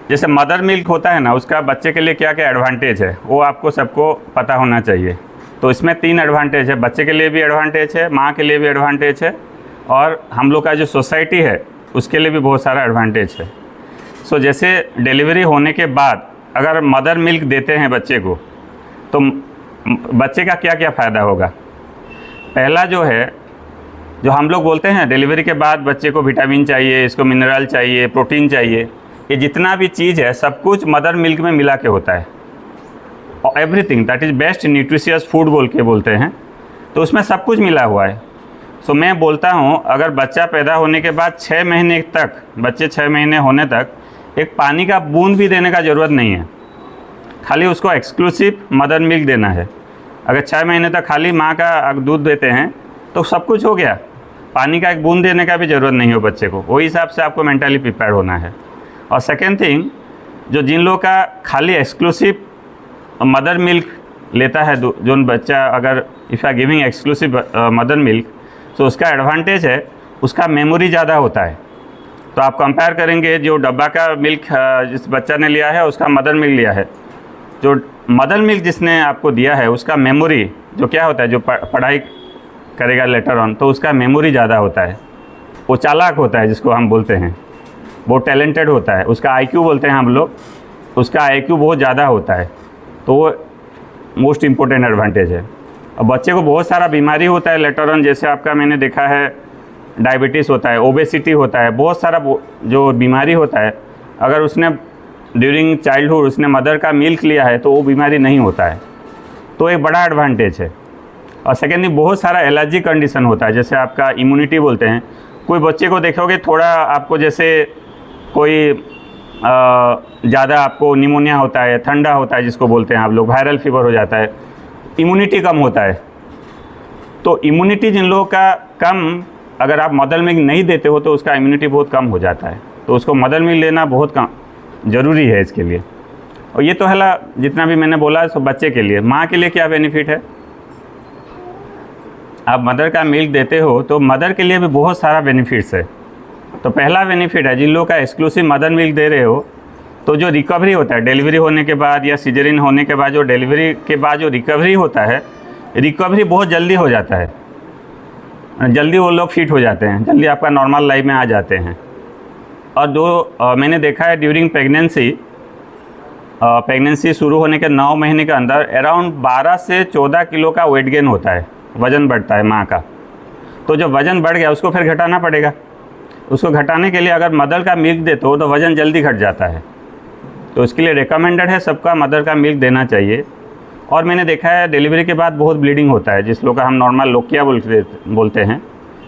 जैसे mother milk होता है ना, उसका बच्चे के लिए क्या क्या एडवांटेज है वो आपको सबको पता होना चाहिए। तो इसमें 3 एडवांटेज है, बच्चे के लिए भी एडवांटेज है, माँ के लिए भी एडवांटेज है, और हम लोग का जो सोसाइटी है उसके लिए भी बहुत सारा एडवांटेज है। जैसे डिलीवरी होने के बाद अगर मदर मिल्क देते हैं बच्चे को, तो बच्चे का क्या क्या फ़ायदा होगा। पहला जो है, जो हम लोग बोलते हैं डिलीवरी के बाद बच्चे को विटामिन चाहिए, इसको मिनरल चाहिए, प्रोटीन चाहिए, ये जितना भी चीज़ है सब कुछ मदर मिल्क में मिला के होता है। और everything that is best nutritious food बोल के बोलते हैं, तो उसमें सब कुछ मिला हुआ है। मैं बोलता हूँ अगर बच्चा पैदा होने के बाद 6 महीने तक, बच्चे 6 महीने होने तक एक पानी का बूंद भी देने का ज़रूरत नहीं है, खाली उसको एक्सक्लूसिव मदर मिल्क देना है। अगर 6 महीने तक खाली माँ का दूध देते हैं तो सब कुछ हो गया, पानी का एक बूंद देने का भी ज़रूरत नहीं हो बच्चे को। वही हिसाब से आपको मेंटली प्रिपेयर होना है। और सेकेंड थिंग, जो जिन लोगों का खाली एक्सक्लूसिव मदर मिल्क लेता है, जो बच्चा अगर if are giving exclusive mother milk, तो उसका एडवांटेज है उसका मेमोरी ज़्यादा होता है। तो आप कंपेयर करेंगे जो डब्बा का मिल्क जिस बच्चा ने लिया है उसका मदर मिल्क लिया है, जो मदर मिल्क जिसने आपको दिया है उसका मेमोरी जो क्या होता है, जो पढ़ाई करेगा लेटर ऑन, तो उसका मेमोरी ज़्यादा होता है, वो चालाक होता है जिसको हम बोलते हैं, बहुत टैलेंटेड होता है, उसका आईक्यू बोलते हैं हम लोग, उसका आईक्यू बहुत ज़्यादा होता है। तो वो मोस्ट इम्पोर्टेंट एडवांटेज है। अब बच्चे को बहुत सारा बीमारी होता है लेटर ऑन, जैसे आपका मैंने देखा है डायबिटीज़ होता है, ओबेसिटी होता है, बहुत सारा जो बीमारी होता है, अगर उसने ड्यूरिंग चाइल्डहुड उसने मदर का मिल्क लिया है तो वो बीमारी नहीं होता है, तो एक बड़ा एडवांटेज है। और सेकेंडली बहुत सारा एलर्जी कंडीशन होता है, जैसे आपका इम्यूनिटी बोलते हैं, कोई बच्चे को देखोगे थोड़ा आपको जैसे कोई ज़्यादा आपको निमोनिया होता है, ठंडा होता है जिसको बोलते हैं आप लोग, वायरल फीवर हो जाता है, इम्यूनिटी कम होता है। तो इम्यूनिटी जिन लोगों का कम, अगर आप मदर मिल्क नहीं देते हो तो उसका इम्यूनिटी बहुत कम हो जाता है, तो उसको मदर मिल्क लेना बहुत कम ज़रूरी है इसके लिए। और ये तो है जितना भी मैंने बोला सो बच्चे के लिए। माँ के लिए क्या बेनिफिट है, आप मदर का मिल्क देते हो तो मदर के लिए भी बहुत सारा बेनिफिट्स है। तो पहला बेनिफिट है, जिन लोगों का एक्सक्लूसिव मदर मिल्क दे रहे हो तो जो रिकवरी होता है डिलीवरी होने के बाद या सिजेरियन होने के बाद, जो डिलीवरी के बाद जो रिकवरी होता है, रिकवरी बहुत जल्दी हो जाता है, जल्दी वो लोग फिट हो जाते हैं, जल्दी आपका नॉर्मल लाइफ में आ जाते हैं। और जो मैंने देखा है ड्यूरिंग प्रेगनेंसी शुरू होने के 9 महीने के अंदर अराउंड 12 से 14 किलो का वेट गेन होता है, वज़न बढ़ता है माँ का। तो जब वज़न बढ़ गया उसको फिर घटाना पड़ेगा, उसको घटाने के लिए अगर मदर का मिल्क देते हो तो वज़न जल्दी घट जाता है। तो इसके लिए रिकमेंडेड है सबका मदर का मिल्क देना चाहिए। और मैंने देखा है डिलीवरी के बाद बहुत ब्लीडिंग होता है, जिस लोग का हम नॉर्मल लोकिया बोलते हैं।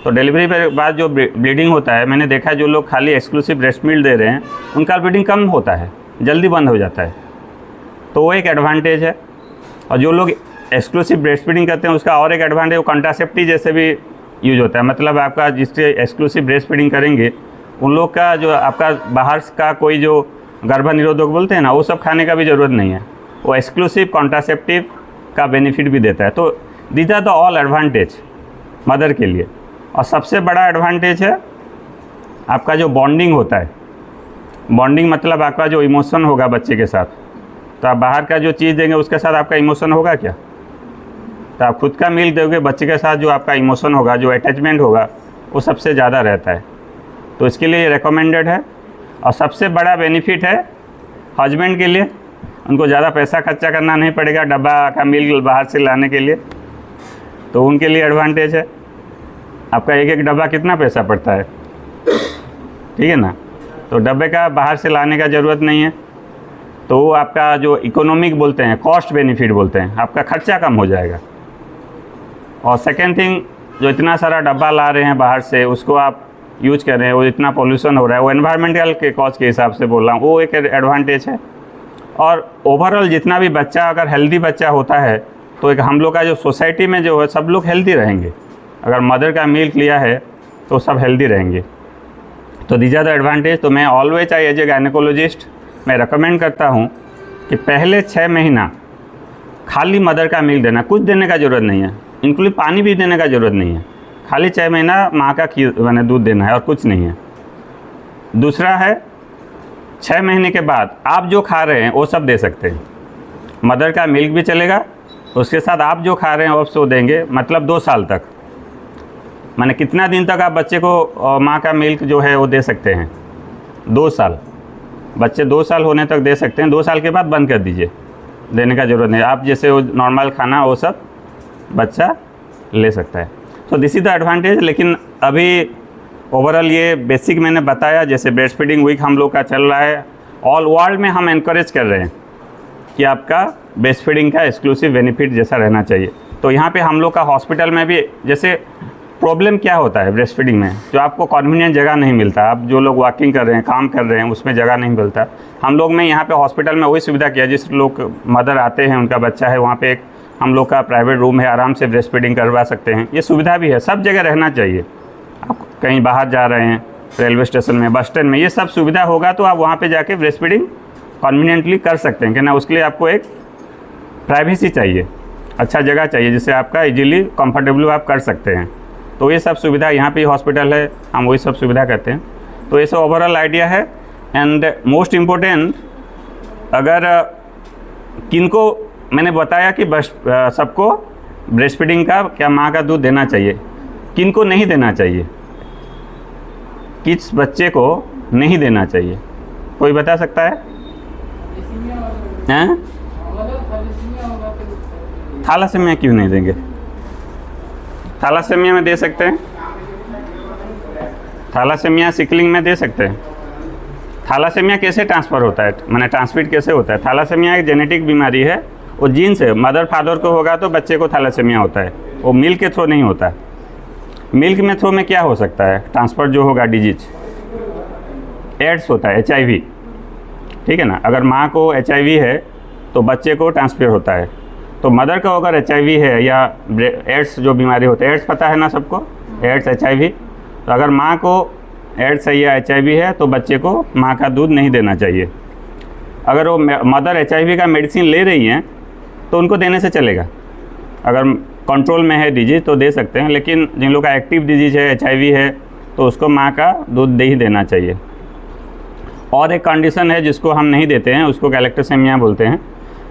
तो डिलीवरी के बाद जो ब्लीडिंग होता है, मैंने देखा है जो लोग खाली एक्सक्लूसिव ब्रेस्ट मिल्क दे रहे हैं उनका ब्लीडिंग कम होता है, जल्दी बंद हो जाता है, तो वो एक एडवांटेज है। और जो लोग एक्सक्लूसिव ब्रेस्ट फीडिंग करते हैं उसका और एक एडवांटेज, वो कंट्रासेप्टिव जैसे भी यूज होता है। मतलब आपका जिससे एक्सक्लूसिव ब्रेस्ट फीडिंग करेंगे उन लोग का जो आपका बाहर का कोई जो गर्भ निरोधक बोलते हैं ना, वो सब खाने का भी ज़रूरत नहीं है, वो एक्सक्लूसिव कॉन्ट्रासेप्टिव का बेनिफिट भी देता है। तो these are the all advantage mother के लिए। और सबसे बड़ा एडवांटेज है आपका जो बॉन्डिंग होता है। बॉन्डिंग मतलब आपका जो इमोशन होगा बच्चे के साथ, तो आप बाहर का जो चीज़ देंगे उसके साथ आपका इमोशन होगा क्या, तो आप खुद का मिल्क दोगे, बच्चे के साथ जो आपका इमोशन होगा, जो अटैचमेंट होगा, वो सबसे ज़्यादा रहता है। तो इसके लिए रिकमेंडेड है। और सबसे बड़ा बेनिफिट है हस्बैंड के लिए, उनको ज़्यादा पैसा खर्चा करना नहीं पड़ेगा डब्बा का मिल्क बाहर से लाने के लिए, तो उनके लिए एडवांटेज है। आपका एक एक डब्बा कितना पैसा पड़ता है, ठीक है ना, तो डब्बे का बाहर से लाने का ज़रूरत नहीं है। तो वो आपका जो इकोनॉमिक बोलते हैं, कॉस्ट बेनिफिट बोलते हैं, आपका खर्चा कम हो जाएगा। और सेकेंड थिंग, जो इतना सारा डब्बा ला रहे हैं बाहर से, उसको आप यूज कर रहे हैं, वो इतना पॉल्यूशन हो रहा है, वो एनवायरमेंटल के कॉज के हिसाब से बोल रहा हूँ, वो एक एडवांटेज है। और ओवरऑल जितना भी बच्चा अगर हेल्दी बच्चा होता है तो एक हम लोग का जो सोसाइटी में जो है सब लोग हेल्दी रहेंगे। अगर मदर का मिल्क लिया है तो सब हेल्दी रहेंगे। तो दीज आर द एडवांटेज। तो मैं ऑलवेज एज ए गायनेकोलॉजिस्ट मैं रिकमेंड करता हूँ कि पहले 6 महीना खाली मदर का मिल्क देना, कुछ देने का ज़रूरत नहीं है, इंक्लूड पानी भी देने का ज़रूरत नहीं है, खाली 6 महीना माँ का खीर दूध देना है और कुछ नहीं है। दूसरा है 6 महीने के बाद आप जो खा रहे हैं वो सब दे सकते हैं। मदर का मिल्क भी चलेगा, उसके साथ आप जो खा रहे हैं वो सब देंगे, मतलब 2 साल तक। माने कितना दिन तक आप बच्चे को माँ का मिल्क जो है वो दे सकते हैं? 2 साल। बच्चे 2 साल होने तक दे सकते हैं, 2 साल के बाद बंद कर दीजिए, देने का ज़रूरत नहीं। आप जैसे वो नॉर्मल खाना वो सब बच्चा ले सकता है। तो दिस इज़ द एडवांटेज। लेकिन अभी ओवरऑल ये बेसिक मैंने बताया। जैसे ब्रेस्ट फीडिंग वीक हम लोग का चल रहा है, ऑल वर्ल्ड में हम एनकरेज कर रहे हैं कि आपका ब्रेस्ट फीडिंग का एक्सक्लूसिव बेनिफिट जैसा रहना चाहिए। तो यहाँ पे हम लोग का हॉस्पिटल में भी जैसे प्रॉब्लम क्या होता है ब्रेस्ट फीडिंग में, जो आपको कन्वीनियंट जगह नहीं मिलता, आप जो लोग वॉकिंग कर रहे हैं, काम कर रहे हैं, उसमें जगह नहीं मिलता। हम लोग में यहाँ पे हॉस्पिटल में वही सुविधा किया, जिस लोग मदर आते हैं उनका बच्चा है, वहाँ पे एक हम लोग का प्राइवेट रूम है, आराम से ब्रेस्ट फीडिंग करवा सकते हैं। ये सुविधा भी है, सब जगह रहना चाहिए। आप कहीं बाहर जा रहे हैं, रेलवे स्टेशन में, बस स्टैंड में, ये सब सुविधा होगा तो आप वहाँ पे जाके ब्रेस्ट फीडिंग कन्वीनियंटली कर सकते हैं कि ना। उसके लिए आपको एक प्राइवेसी चाहिए, अच्छा जगह चाहिए जिससे आपका इजीली कंफर्टेबल आप कर सकते हैं। तो ये सब सुविधा यहाँ पे हॉस्पिटल है, हम वही सब सुविधा करते हैं। तो ये सब ओवरऑल आइडिया है। एंड मोस्ट इम्पोर्टेंट, अगर किनको मैंने बताया कि बस सबको ब्रेस्ट फीडिंग का क्या माँ का दूध देना चाहिए, किनको नहीं देना चाहिए, किस बच्चे को नहीं देना चाहिए, कोई बता सकता है? हैं? थैलासेमिया क्यों नहीं देंगे? थैलासेमिया में दे सकते हैं, थैलासेमिया सिकलिंग में दे सकते हैं। थैलासेमिया कैसे ट्रांसफ़र होता है, माने ट्रांसमिट कैसे होता है? थैलासेमिया एक जेनेटिक बीमारी है, वो जीन से मदर फादर को होगा तो बच्चे को थैलासेमिया होता है, वो मिल्क के थ्रू नहीं होता है। मिल्क में थ्रू में क्या हो सकता है ट्रांसफ़र जो होगा डिजीज? एड्स होता है, HIV, ठीक है ना। अगर माँ को HIV है तो बच्चे को ट्रांसफ़र होता है। तो मदर का अगर HIV है या एड्स जो बीमारी होती है, एड्स पता है ना सबको, एड्स HIV, तो अगर माँ को एड्स है या HIV है तो बच्चे को माँ का दूध नहीं देना चाहिए। अगर वो मदर HIV का मेडिसिन ले रही हैं तो उनको देने से चलेगा। अगर कंट्रोल में है डिजीज़ तो दे सकते हैं, लेकिन जिन लोग का एक्टिव डिजीज़ है, HIV है, तो उसको माँ का दूध दे ही देना चाहिए। और एक कंडीशन है जिसको हम नहीं देते हैं, उसको गैलेक्टोसेमिया बोलते हैं।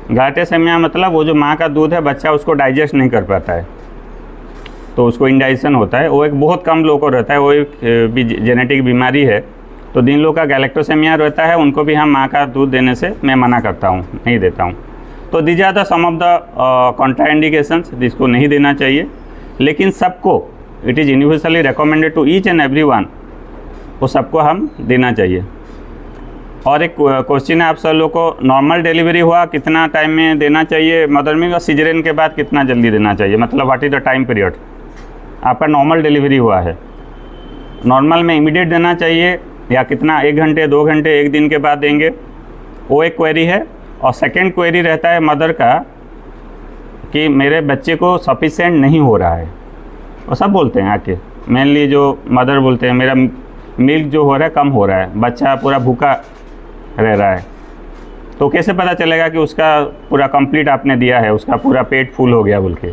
गैलेक्टोसेमिया मतलब वो जो माँ का दूध है बच्चा उसको डाइजेस्ट नहीं कर पाता है, तो उसको इंडाइजेशन होता है। वो एक बहुत कम लोगों को रहता है, वो एक भी जेनेटिक बीमारी है। तो जिन लोगों का गैलेक्टोसेमिया रहता है उनको भी हम माँ का दूध देने से मैं मना करता हूँ, नहीं देता हूँ। तो these are the some of the contraindications जिसको नहीं देना चाहिए। लेकिन सबको it is universally recommended to each and every one, वो सबको हम देना चाहिए। और एक क्वेश्चन है आप सब लोग को, नॉर्मल डिलीवरी हुआ कितना टाइम में देना चाहिए मदर मिल्क, और सिजेरियन के बाद कितना जल्दी देना चाहिए, मतलब what is the time period? आपका नॉर्मल डिलीवरी हुआ है, नॉर्मल में इमीडिएट देना चाहिए या कितना, 1 घंटे 2 घंटे 1 दिन के बाद देंगे? वो एक क्वेरी है। और सेकेंड क्वेरी रहता है मदर का कि मेरे बच्चे को सफिशेंट नहीं हो रहा है, वो सब बोलते हैं आके, मेनली जो मदर बोलते हैं मेरा मिल्क जो हो रहा है कम हो रहा है, बच्चा पूरा भूखा रह रहा है। तो कैसे पता चलेगा कि उसका पूरा कंप्लीट आपने दिया है, उसका पूरा पेट फुल हो गया बोल के?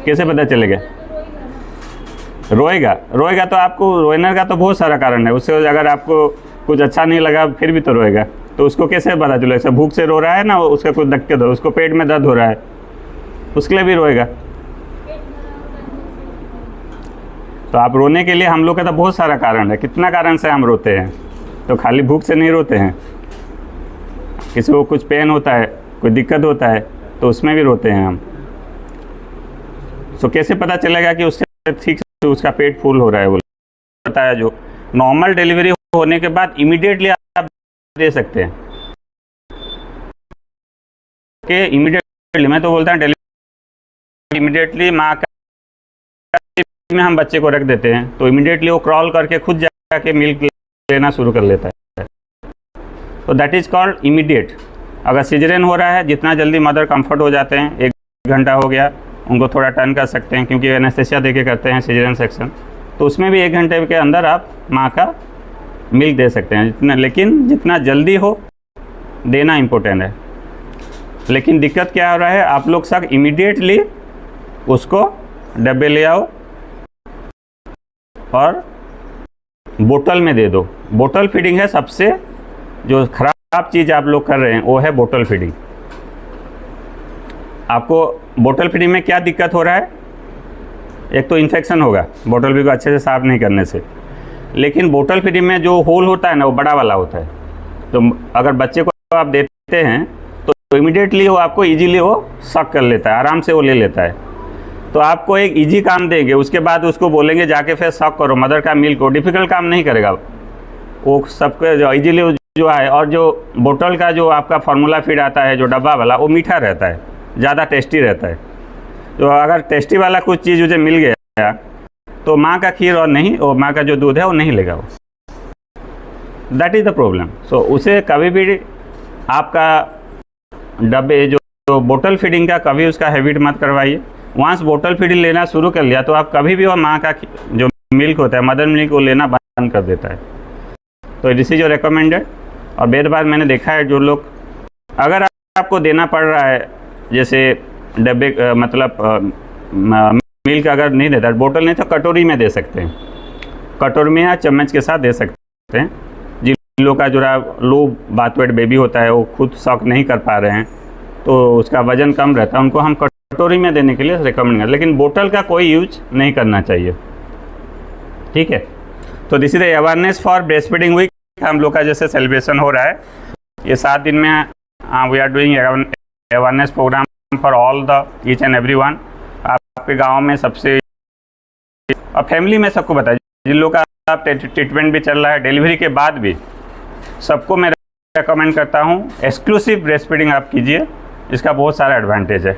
कैसे पता चलेगा? रोएगा, रोएगा तो आपको रोने का तो बहुत सारा कारण है। उससे अगर आपको कुछ अच्छा नहीं लगा फिर भी तो रोएगा, तो उसको कैसे पता चलेगा? ऐसा भूख से रो रहा है ना, उसका कुछ दिक्कत हो, उसको पेट में दर्द हो रहा है, उसके लिए भी रोएगा। तो आप रोने के लिए हम लोग का तो बहुत सारा कारण है, कितना कारण से हम रोते हैं, तो खाली भूख से नहीं रोते हैं। किसी को कुछ पेन होता है, कोई दिक्कत होता है, तो उसमें भी रोते हैं हम। सो कैसे पता चलेगा कि उसके ठीक से उसका पेट फुल हो रहा है? वो बताया जो नॉर्मल डिलीवरी होने के बाद इमीडिएटली आप दे सकते हैं कि इमीडिएटली, मैं तो बोलता हूँ डिलीवरी इमीडिएटली माँ का में हम बच्चे को रख देते हैं, तो इमीडिएटली वो क्रॉल करके खुद जाके मिल्क लेना शुरू कर लेता है। तो दैट इज़ कॉल्ड इमीडिएट। अगर सिजेरियन हो रहा है, जितना जल्दी मदर कंफर्ट हो जाते हैं, 1 घंटा हो गया, उनको थोड़ा टर्न कर सकते हैं क्योंकि एनेस्थेसिया देके करते हैं सिजेरियन सेक्शन, तो उसमें भी 1 घंटे के अंदर आप माँ का मिल्क दे सकते हैं जितना, लेकिन जितना जल्दी हो देना इम्पोर्टेंट है। लेकिन दिक्कत क्या हो रहा है, आप लोग सब इमीडिएटली उसको डब्बे ले आओ और बोतल में दे दो। बोतल फीडिंग है सबसे जो ख़राब चीज़ आप लोग कर रहे हैं, वो है बोतल फीडिंग। आपको बोतल फीडिंग में क्या दिक्कत हो रहा है? एक तो इन्फेक्शन होगा बोतल फीडिंग को अच्छे से साफ़ नहीं करने से, लेकिन बोतल फीडिंग में जो होल होता है ना, वो बड़ा वाला होता है। तो अगर बच्चे को आप देते हैं तो इमीडिएटली वो आपको ईजीली वो सक कर लेता है, आराम से वो ले लेता है। तो आपको एक इजी काम देंगे, उसके बाद उसको बोलेंगे जाके फिर सक करो मदर का मिल्क को। डिफ़िकल्ट काम नहीं करेगा वो, सबको जो ईजीली जो है। और जो बोतल का जो आपका फार्मूला फीड आता है, जो डब्बा वाला, वो मीठा रहता है, ज़्यादा टेस्टी रहता है। तो अगर टेस्टी वाला कुछ चीज़ उसे मिल गया तो माँ का खीर और नहीं, और माँ का जो दूध है वो नहीं लेगा वो। That is the problem. So उसे कभी भी आपका डब्बे जो बोतल फीडिंग का, कभी उसका हैबिट मत करवाइए। वंस बोतल फीडिंग लेना शुरू कर लिया तो आप कभी भी वो माँ का जो मिल्क होता है, मदर मिल्क, को लेना बंद कर देता है। तो दिस इज योर रिकमेंडेड। और बेद बार मैंने देखा है जो लोग, अगर आपको देना पड़ रहा है, जैसे डब्बे मतलब मिल्क अगर नहीं देता, बोतल नहीं तो कटोरी में दे सकते हैं, कटोरी में या चम्मच के साथ दे सकते हैं। जिन लोग का जो लो बाथ वेट बेबी होता है, वो खुद सॉक नहीं कर पा रहे हैं, तो उसका वजन कम रहता है, उनको हम कटोरी में देने के लिए रिकमेंड करें, लेकिन बोतल का कोई यूज नहीं करना चाहिए। ठीक है। तो this is the awareness for breast feeding week. हम लोग का जैसे सेलिब्रेशन हो रहा है, ये 7 दिन में we are doing awareness program for all the each and every one. आपके गाँव में सबसे और फैमिली में सबको बताइए, जिन लोग का ट्रीटमेंट भी चल रहा है, डिलीवरी के बाद भी, सबको मैं रेकमेंड करता हूँ एक्सक्लूसिव ब्रेस्ट फीडिंग आप कीजिए। इसका बहुत सारा एडवांटेज है।